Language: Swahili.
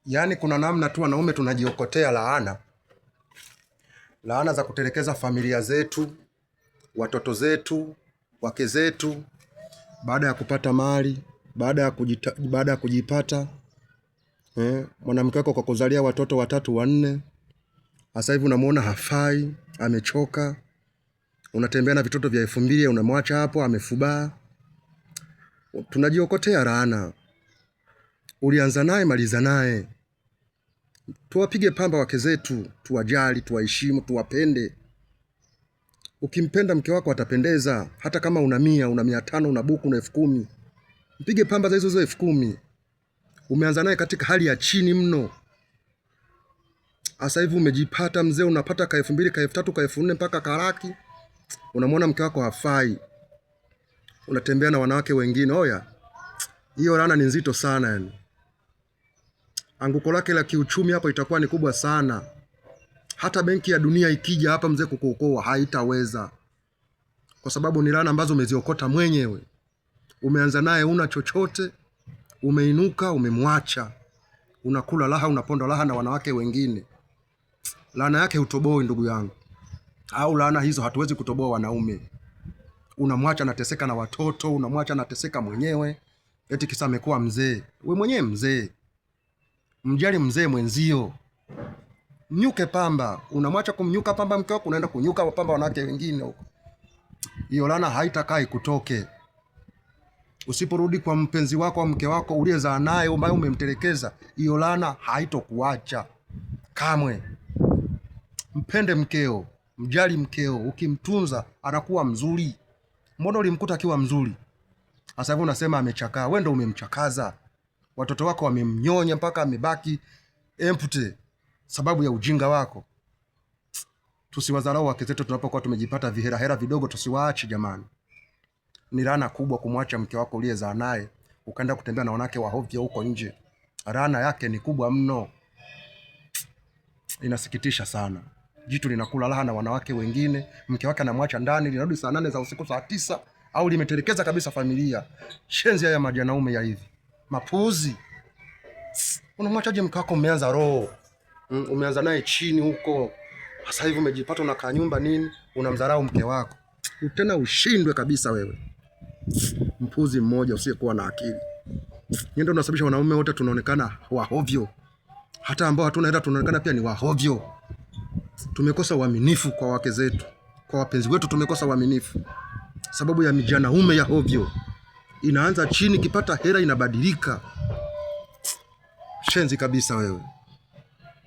Yaani kuna namna tu wanaume tunajiokotea laana za kutelekeza familia zetu, watoto zetu, wake zetu, baada ya kupata mali, baada ya kujipata. Mwanamke wako kwa kuzalia watoto 3 4, sasa hivi unamuona hafai, amechoka. Unatembea na vitoto vya 2000, unamwacha hapo amefubaa. Tunajiokotea laana. Ulianza naye, maliza naye. Tuwapige pamba wake zetu, tuwajali, tuwaheshimu, tuwapende. Ukimpenda mke wako atapendeza, hata kama una 100, una 500, una buku, una 10,000. Mpige pamba za hizo 10,000. Umeanza naye katika hali ya chini mno. Sasa hivi umejipata mzee, unapata ka 2000, ka 3000, ka 4000 mpaka karaki. Unamwona mke wako hafai. Unatembea na wanawake wengine. Oya, hiyo laana ni nzito sana yani. Anguko lake la kiuchumi hapo itakuwa ni kubwa sana. Hata Benki ya Dunia ikija hapa mzee kukuokoa haitaweza. Kwa sababu ni laana ambazo umeziokota mwenyewe. Umeanza naye una chochote, umeinuka, umemwacha. Unakula raha, unaponda raha na wanawake wengine. Laana yake utoboi ndugu yangu. Au laana hizo hatuwezi kutoboa wanaume. Unamwacha anateseka na watoto, unamwacha anateseka mwenyewe. Eti kisa amekuwa mzee. Wewe mwenyewe mzee. Mjali mzee mwenzio. Mnyuke pamba. Unamwacha kumnyuka pamba mke wako, unaenda kunyuka pamba wanawake wengine huko. Hiyo laana haitakai kutoke. Usiporudi kwa mpenzi wako au mke wako uliyezaa naye ambaye umemtelekeza, hiyo laana haitokuacha kamwe. Mpende mkeo, mjali mkeo, ukimtunza anakuwa mzuri. Mbona ulimkuta akiwa mzuri? Sasa hivi unasema amechakaa, wewe ndio umemchakaza. Watoto wako wamemnyonya mpaka amebaki empty sababu ya ujinga wako. Tusiwadharau wake zetu tunapokuwa tumejipata vihera vidogo, tusiwaache jamani. Ni laana kubwa kumwacha mke wako uliyezaa naye ukaenda kutembea na wanawake wa hovyo huko nje. Laana yake ni kubwa mno. Inasikitisha sana. Jitu linakula raha na wanawake wengine, mke wake anamwacha ndani, linarudi saa 8 za usiku, saa 9, au limetelekeza kabisa familia. Shenzi haya majanaume ya hivi. Mapuzi. Unamwachaje mke wako umeanza roho? Umeanza naye chini huko. Sasa hivi umejipata unakaa nyumba nini? Unamdharau mke wako. Tena ushindwe kabisa wewe. Mpuzi mmoja usiyekuwa na akili. Ndio unasababisha wanaume wote tunaonekana wahovyo. Hata ambao hatuna hela tunaonekana pia ni wahovyo. Tumekosa uaminifu kwa wake zetu. Kwa wapenzi wetu tumekosa uaminifu. Sababu ya mijanaume ya hovyo. Inaanza chini, kipata hela inabadilika. Shenzi kabisa wewe.